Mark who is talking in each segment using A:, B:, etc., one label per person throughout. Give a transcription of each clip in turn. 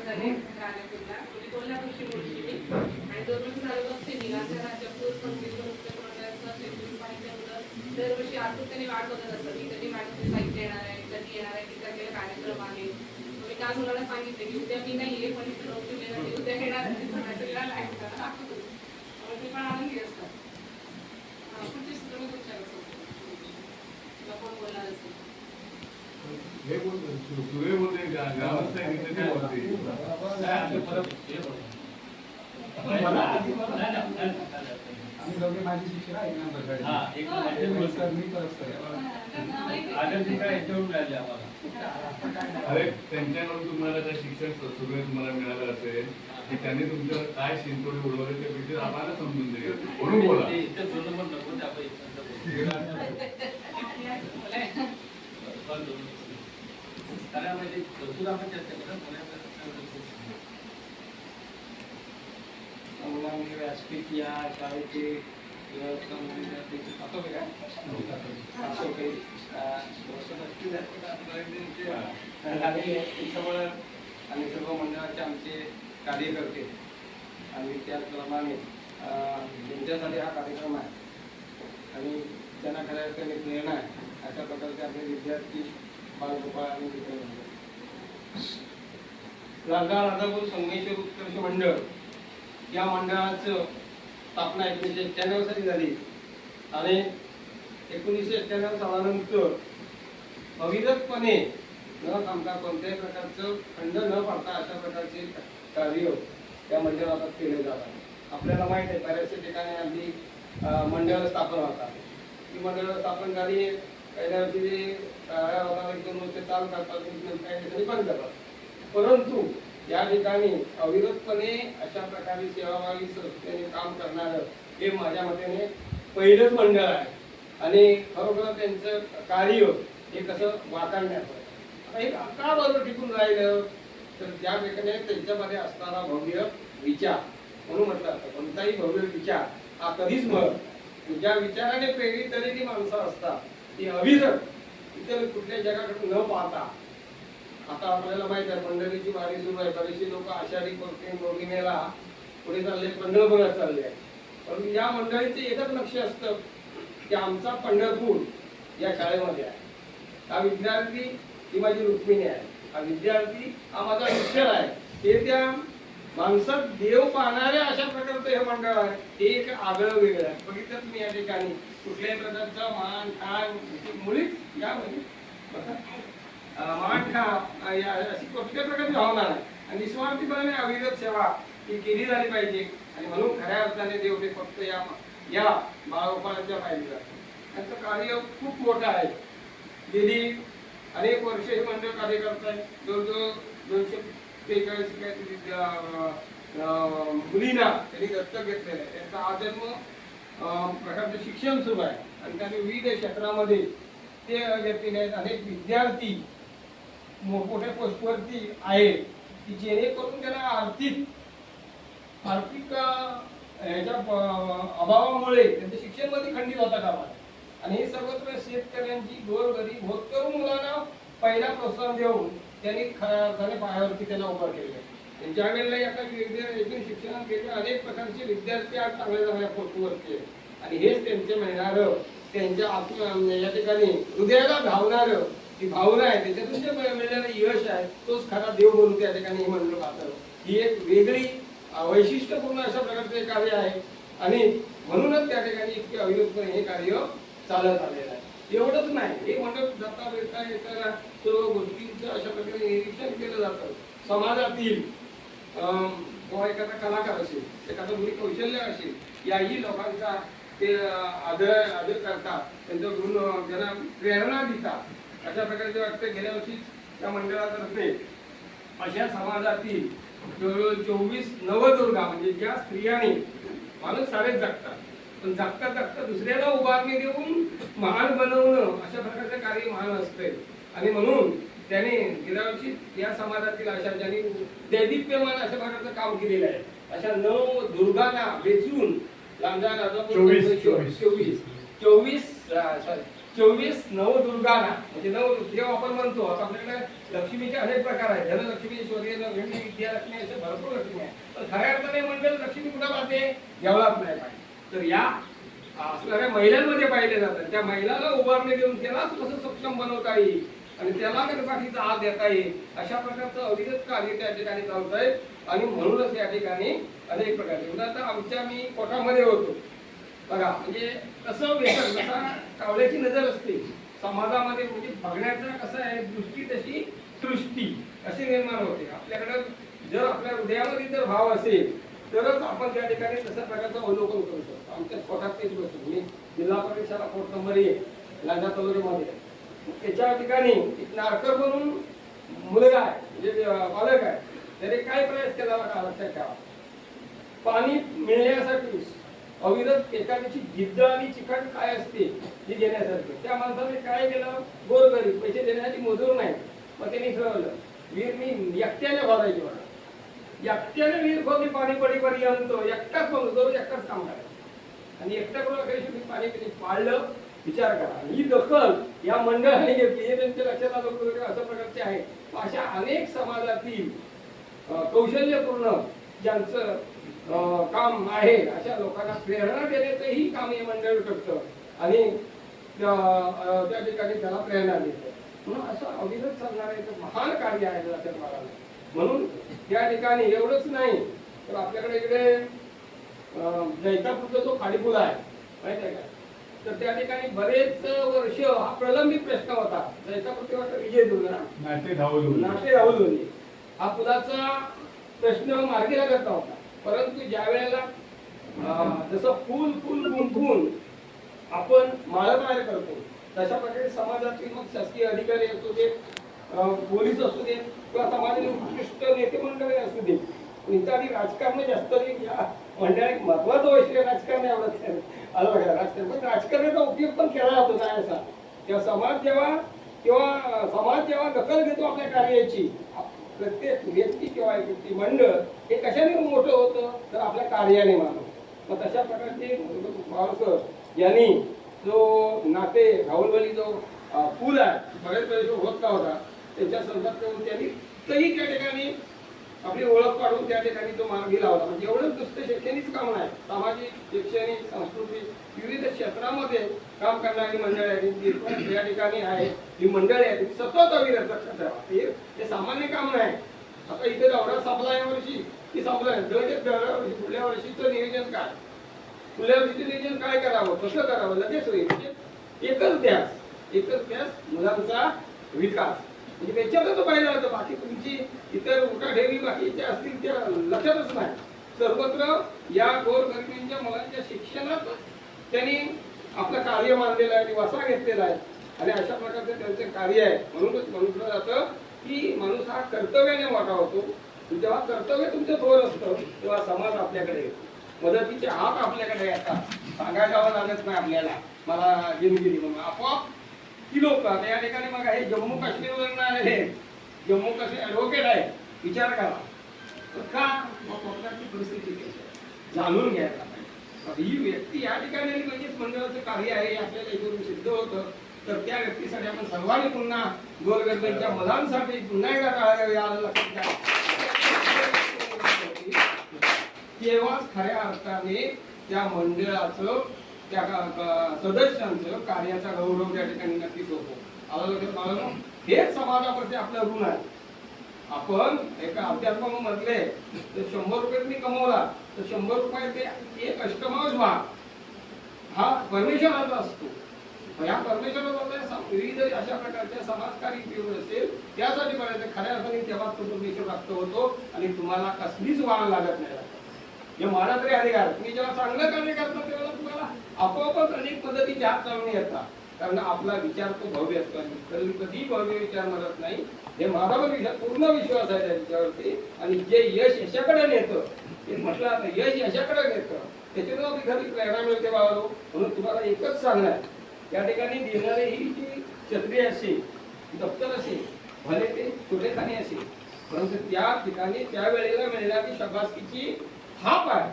A: झाले राणेपूरला, म्हणजे कोल्हापूरची मूळची मी, आणि 2 वर्ष झालं बघते मी राज्यापूर संगीत नृत्य मंडळाचं साहित्य होतं. दरवर्षी आतुरतेने वाट बघत असतं की कधी मॅडमचे साहित्य येणार आहे, कधी येणार आहे, तिचा काही कार्यक्रम आहे. मी काल मुलाला सांगितले की उद्या मी नाही आहे, पण इथे नोकरी देणार, उद्या येणार आहे, सगळ्याला लाईक करा, ते पण आनंदी असतात. पुढची तुम्ही विचार तुला कोण बोलणार असेल?
B: हे बोलतो सुरे बोलते गावात
C: आम्ही दोघे माझी शिक्षक आहे
B: अरे त्यांच्याकडून तुम्हाला काय शिक्षण सुरू तुम्हाला मिळालं असेल की त्यांनी तुमचं काय शिंतोडे उडवले ते विषय आम्हाला समजून दे म्हणून बोला.
C: व्यासपीठ या शाळेचे आणि सर्व मंडळाचे आमचे कार्यकर्ते आणि त्याचप्रमाणे त्यांच्यासाठी हा कार्यक्रम आहे आणि त्यांना खऱ्या अर्थाने प्रेरणा आहे अशा प्रकारचे आपले विद्यार्थी बालगोपाळ आणि लालगाव राजापूर संगमेश्वर उत्कर्ष मंडळ या मंडळाचं स्थापना 1991 साली झाली आणि 1991 सालानंतर अविरतपणे न थांबता कोणत्याही प्रकारचं खंड न पाडता अशा प्रकारचे कार्य या मंडळात केले जातात. आपल्याला माहित आहे बऱ्याचशा ठिकाणी अगदी मंडळ स्थापन होतात. ही मंडळ स्थापन झाली पहिल्या वर्षी 1-2 वर्ष चालू करतात, काही ठिकाणी बंद करतात. परंतु या ठिकाणी अविरतपणे अशा प्रकारे सेवाभावी संस्थेने काम करणारं हे माझ्या मतेने पहिलंच मंडळ आहे आणि खरोखर त्यांचं कार्य हे कसं वाखाणण्याचं. आता हे का बरोबर टिकून राहिलं तर ज्या ठिकाणी त्यांच्यामध्ये असणारा भव्य विचार म्हणून म्हटलं जातं कोणताही भव्य विचार हा कधीच ज्या विचाराने प्रेरित झालेली माणसं असतात ती अविरत इतर कुठल्या जगाकडे न पाहता. आता आपल्याला माहित आहे पंढरीची वारी सुरू आहे, बरेचसे लोक आषाढी पौर्णिमेला पुढे चालले, पंढरपुरात चालले आहे. परंतु या मंडळीचे एकच लक्ष असतं की आमचा पंढरपूर या शाळेमध्ये आहे. हा विद्यार्थी ही माझी रुक्मिणी आहे, हा विद्यार्थी हा माझा शिक्षक आहे. हे त्या माणसात देव पाहणाऱ्या अशा प्रकारचं हे मंडळ आहे. हे एक आगळं वेगळं आहे. बघितलं तुम्ही या ठिकाणी कुठल्याही प्रकारचा मान ठाण मुळीच या मराठा अशी कुठल्या प्रकारची भावना आहे आणि निस्वार्थीपणे अविरत सेवा ही केली झाली पाहिजे आणि म्हणून खऱ्या अर्थाने देव ते फक्त या बाळगोपाळांच्या पाहिजे. त्यांचं कार्य खूप मोठं आहे. गेली अनेक वर्ष हे मंडळ कार्य करत आहे. जवळजवळ 243 मुलींना त्यांनी दत्तक घेतलेलं आहे. त्यांचा आजन्म प्रकारचं शिक्षण सुरू आहे आणि त्यांनी विविध क्षेत्रामध्ये ते व्यक्तीने अनेक विद्यार्थी मोठमोठ्या पोस्टवरती आहे की जेणेकरून त्यांना आर्थिक ह्याच्या अभावामुळे त्यांचं शिक्षण मध्ये खंडित होता कामा आणि हे सर्वत्र शेतकऱ्यांची गोरगरीब होतकरू मुलांना पहिला प्रोत्साहन देऊन त्यांनी खऱ्या पायावरती त्यांना उभं केलं. ज्या वेळेला एका वेगवेगळ्या शिक्षणात गेले अनेक प्रकारचे विद्यार्थी आज चांगल्या चांगल्या पोस्टवरती आहेत आणि हेच त्यांचे मिळणारं त्यांच्या या ठिकाणी हृदयाला धावणारं ती भावना आहे त्याच्यातून जे मिळणारं यश आहे तोच खरा देव म्हणून त्या ठिकाणी हे मंडळ पाहतं. ही एक वेगळी वैशिष्ट्यपूर्ण अशा प्रकारचे कार्य आहे आणि म्हणूनच त्या ठिकाणी इतके अविरतपणे हे कार्य चालत आलेलं आहे. एवढंच नाही, हे मंडळ जाता येता येताना सर्व गोष्टींचं अशा प्रकारे निरीक्षण केलं जातं. समाजातील किंवा एखादा कलाकार असेल, एखादा मुली कौशल्य असेल, याही लोकांचा ते आदर करतात, त्यांच्याकडून त्यांना प्रेरणा देतात. अशा प्रकारचे वाटतं गेल्या वर्षी त्या मंडळातर्फे अशा समाजातील जवळजवळ 24 नवदुर्गा म्हणजे ज्या स्त्रियांनी माणूस सारेच जगतात पण जगता जगता दुसऱ्याला उभारणी देऊन महान बनवणं अशा प्रकारचं कार्य महान असते आणि म्हणून त्याने गेल्या वर्षी या समाजातील अशा ज्यांनी दैदिप्यमान अशा प्रकारचं काम केलेलं आहे अशा 9 दुर्गांना वेचून लांजा राजापूर 24 24 नवदुर्गाना म्हणजे नवदेव आपण म्हणतो. आता आपल्याकडे लक्ष्मीचे अनेक प्रकार आहेत. धनलक्ष्मी, शौर्यलक्ष्मी, विद्यालक्ष्मी असे भरपूर लक्ष्मी आहे. पण खऱ्या अर्थाने मंडळ लक्ष्मी कुठं पाहते? देवळात नाही पाहिजे. तर या असणाऱ्या महिलांमध्ये पाहिले जातात. त्या महिलाला उभारणी देऊन त्यालाच कसं सक्षम बनवता येईल आणि त्याला गणपतीचा हात देता येईल अशा प्रकारचं अविरत कार्य त्या ठिकाणी चालत आहे. आणि म्हणूनच या ठिकाणी अनेक प्रकारचे उदाहरणार्थ मी कोठामध्ये होतो बघा, म्हणजे कसं व्यसन जसा कावल्याची नजर असते समाजामध्ये, म्हणजे बघण्याचा कसं आहे दृष्टी तशी सृष्टी अशी निर्माण होते. आपल्याकडे जर आपल्या हृदयामध्ये जर भाव असेल तरच आपण त्या ठिकाणी तशा प्रकारचं अवलोकन करू शकतो. आमच्या कोटात तेच गोष्ट, मी जिल्हा परिषद कोर्ट नंबर 1 लांजा तालुक्यामध्ये त्याच्या ठिकाणी एक नारकर म्हणून मुलगा आहे, म्हणजे पालक आहे. त्याने काय प्रयास केला बघा, लक्षात ठेवा. पाणी मिळण्यासाठी अविरत एखाद्याची जिद्द आणि चिकट काय असते ही घेण्यासाठी त्या माणसाने काय केलं, गोरगरीब पैसे देण्यासाठी मजूर नाही, मग त्यांनी ठरवलं विहीर मी एकट्याने भरायची बघा. एकट्याने विहीर खोदली पाणी पडीपर्यंत, एकटाच बनवतो, एकटाच काम करायचं आणि एकट्या करून पाणी कधी पाळलं. विचार करा, ही दखल या मंडळाने घेतली हे त्यांच्या लक्षात आलं अशा प्रकारचे आहे. अशा अनेक समाजातील कौशल्यपूर्ण ज्यांचं काम आहे अशा लोकांना प्रेरणा देण्याचं ही काम हे मंडळ करतं आणि त्या ठिकाणी त्याला प्रेरणा देतं. म्हणून असं अविरत चालणारं एक महान कार्य आहे लक्षात मला. म्हणून त्या ठिकाणी एवढंच नाही तर आपल्याकडे इकडे जैतापूरचा जो खाडीपूल आहे माहिती आहे का, तर त्या ठिकाणी बरेच वर्ष हा प्रलंबित प्रश्न होता. जैतापूर तेव्हा विजयदुर्ग नाटे धावून हा पुलाचा प्रश्न मार्गी लागत नव्हता. परंतु ज्या वेळेला जसं फुल गुंफून आपण माळ तयार करतो तशा प्रकारे समाजातील मग शासकीय अधिकारी असू दे, पोलीस असू दे किंवा समाजातील उत्कृष्ट नेते मंडळी असू दे, इत्यादी राजकारण जास्त या मंडळात महत्वाचं वैशिष्ट्य राजकारण एवढंच आलं बघा. राजकारण पण राजकारणाचा उपयोग पण केला जातो काय असा किंवा समाज जेव्हा दखल घेतो आपल्या कार्याची, प्रत्येक व्यक्ती किंवा व्यक्ती मंडळ हे कशाने मोठं होतं तर आपल्या कार्याने मानव. मग तशा प्रकारचे मावळकर यांनी जो नाटे राहुलवाली जो पूल आहे बरेच वेळ होत होता त्याच्या संदर्भात त्यांनी तरी त्या ठिकाणी आपली ओळख काढून त्या ठिकाणी तो मार्गी लावला. म्हणजे एवढंच नुसतं शैक्षणिक काम नाही, सामाजिक, शैक्षणिक, सांस्कृतिक विविध क्षेत्रामध्ये काम करणारी मंडळ आहे या ठिकाणी आहे. ही मंडळी आहेत सतत अविरत लक्षात ठेवा, हे सामान्य काम नाही. आता इथे दौरा संपला या वर्षी की संपला, पुढल्या वर्षीचं नियोजन काय, पुढल्या वर्षीचं नियोजन काय करावं, कसं करावं लगेच होईल. म्हणजे एकच ध्यास मुलांचा विकास, म्हणजे त्याच्यातच पाहिलं होतं. बाकी तुमची इतर उठाठेवी बाकीच्या असतील त्या लक्षातच नाही. सर्वत्र या गोरगरिबांच्या मुलांच्या शिक्षणात त्यांनी आपलं कार्य मानलेलं आहे, वसा घेतलेला आहे आणि अशा प्रकारचं त्यांचं कार्य आहे. म्हणूनच म्हटलं जातं की माणूस हा कर्तव्याने मोठा होतो. जेव्हा कर्तव्य तुमचं थोर असतं तेव्हा समाज आपल्याकडे येतो, मदतीचे हात आपल्याकडे येतात. सांगायला लागत नाही आपल्याला मला जिंदगी म्हणून आपोआप ती लोक या ठिकाणी मग हे जम्मू काश्मीरवरून आलेले जम्मू काश्मीर ऍडव्होकेट आहे. विचार करा का कोकणातली परिस्थिती जाणून घ्यायला पाहिजे. ही व्यक्ती या ठिकाणी म्हणजेच मंडळाचं कार्य आहे आपल्याला इथून सिद्ध होतं. तर त्या व्यक्तीसाठी आपण सर्वांनी पुन्हा गोरगरिबांच्या मुलांसाठी पुन्हा एकदा टाळायला लक्षात घ्या. तेव्हाच खऱ्या अर्थाने त्या मंडळाचं त्या सदस्यांचं कार्याचा गौरव त्या ठिकाणी नक्कीच होतो. आलं लक्षात मला हेच समाजाप्रती आपलं ऋण आहे. आपण एका अध्यात्म म्हटले तर 100 रुपये तुम्ही कमवला तर 100 रुपये ते एक अष्टमांश भाग हा परमेश्वराचा असतो. या परमेश्वराचा विविध अशा प्रकारच्या समाजकारी उपयोग असेल त्यासाठी करायचं खऱ्या अर्थाने तेव्हा तो परमेश्वर प्राप्त होतो आणि तुम्हाला कसलीच वाण लागत नाही. हे मला तरी अधिकार, तुम्ही जेव्हा चांगलं कार्य करता तेव्हा तुम्हाला आपोआपच अनेक पद्धतीचे हात चालून येतात. कारण आपला विचार तो भव्य असतो, कधी भव्य विचार म्हणत नाही. हे माझा पूर्ण विश्वास आहे त्याच्यावरती. आणि जे यश यशाकडे नेतं ते म्हटलं यश यशाकडे नेतं त्याच्यातून एखादी प्रेरणा मिळते बाबा. म्हणून तुम्हाला एकच सांगणार या ठिकाणी देणारे ही जी छत्री असेल, दप्तर असेल, भले ते छोटेखाने असेल, परंतु त्या ठिकाणी त्या वेळेला मिळणारी शाबासकीची थाप आहे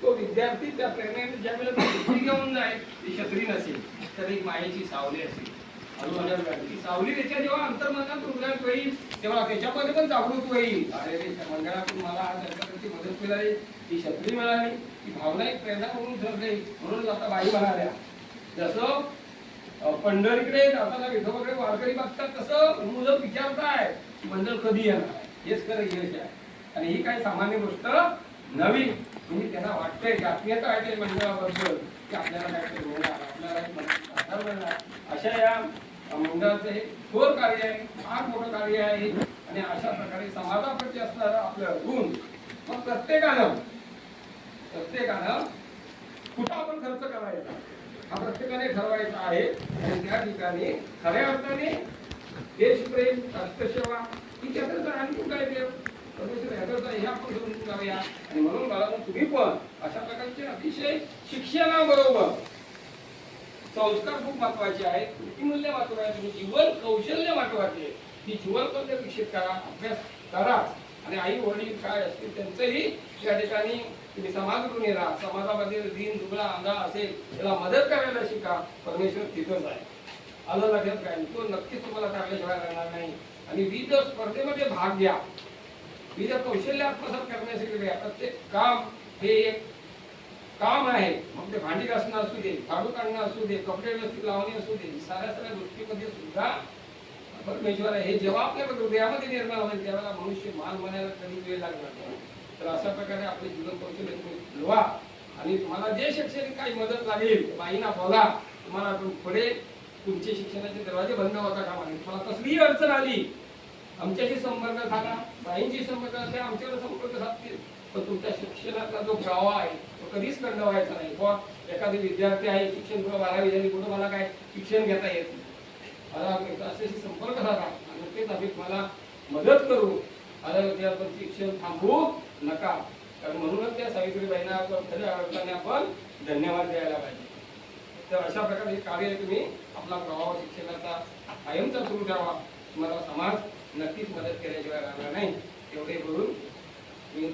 C: तो विद्यार्थी त्या प्रेरणेने ज्या वेळेला छत्री घेऊन जाईल ती छत्री नसेल तर एक मायेची सावली असेल. ती सावली त्याच्या जेव्हा अंतर्मनात रुजत होईल तेव्हा त्याच्यामध्ये पण जागृत होईल. अरे रे, त्या मंडळातून मला आज याच्याकडची मदत मिळाली, ती छत्री मिळाली, ती भावना एक प्रेरणा म्हणून ठरली. म्हणून आता बाई म्हणाल्या जसं पंढरीकडे जाताना विठोबाकडे वारकरी बघतात तसं मुलं विचारताय मंडळ कधी येणार. हेच खरं यश आहे. आणि ही काही सामान्य गोष्ट नवी म्हणजे त्यांना वाटतंय की आत्मीयता आहे मंडळाबद्दल की आपल्याला काहीतरी मिळणार, आपल्याला एक आधार मिळणार. अशा या मंडळाचं हे थोर कार्य आहे, फार मोठं कार्य आहे. आणि अशा प्रकारे समाजाप्रती असणारं आपलं गुण मग प्रत्येकानं कुठं आपण खर्च करायचा हा प्रत्येकाने ठरवायचा आहे. आणि त्या ठिकाणी खऱ्या अर्थाने देशप्रेम, राष्ट्रसेवा ही त्याचं आणखी काय देव हे आपण समजून जाऊया. आणि म्हणून मला तुम्ही पण अशा प्रकारचे अतिशय शिक्षणाबरोबर संस्कार खूप महत्वाचे आहेत, कृतीमूल्य महत्वाचे, तुम्ही जीवन कौशल्य महत्वाचे. ही जीवन कौशल्य विकसित करा, अभ्यास करा. आणि आई वडील काय असतील त्यांचंही त्या ठिकाणी तुम्ही समाजकडून राहा. समाजामध्ये दीन दुबळा अंधा असेल त्याला मदत करायला शिका. परमेश्वर तिथंच आहे. आलं लक्षात काय, तो नक्कीच तुम्हाला त्याशिवाय राहणार नाही. आणि विविध स्पर्धेमध्ये भाग घ्या, विविध कौशल्य आत्मसात करण्यासाठी घ्या. प्रत्येक काम हे एक काम आहे. मग ते भांडी घासणं असू दे, झाडू काढणं असू दे, कपडे व्यवस्थित लावणे असू दे, साऱ्या गोष्टीमध्ये सुद्धा परमेश्वर आहे. हे जेव्हा आपल्या हृदयामध्ये निर्माण होईल त्यावेळेला मनुष्य मान म्हणायला कधी वेळ लागणार नाही. तर अशा प्रकारे आपले जीवन कौशल्य तुम्ही ठेवा. आणि तुम्हाला जे शैक्षणिक काही मदत लागेल बाईंना बोला. तुम्हाला पुढे तुमचे शिक्षणाचे दरवाजे बंद होता कामा नये. तुम्हाला कसलीही अडचण आली आमच्याशी संपर्क साधा, बाईंशी संपर्क साधा, आमच्याकडे संपर्क साधतील. पण तुमच्या शिक्षणाचा जो प्रवाह आहे तो कधीच खंडवायचा नाही. किंवा एखादी विद्यार्थी आहे शिक्षण तुला 12वी झाली कुठं मला काय शिक्षण घेता येत नाही, मला अशाशी संपर्क साधा आणि तेच आम्ही तुम्हाला मदत करू. आपण शिक्षण थांबवू नका. कारण म्हणूनच त्या सावित्रीबाईंना खऱ्या अर्थाने आपण धन्यवाद द्यायला पाहिजे. तर अशा प्रकारे कार्य तुम्ही आपला प्रवाह शिक्षणाचा कायमचा सुरू ठेवा. तुम्हाला समाज नक्कीच मदत केल्याशिवाय राहणार नाही. तेवढे करून मी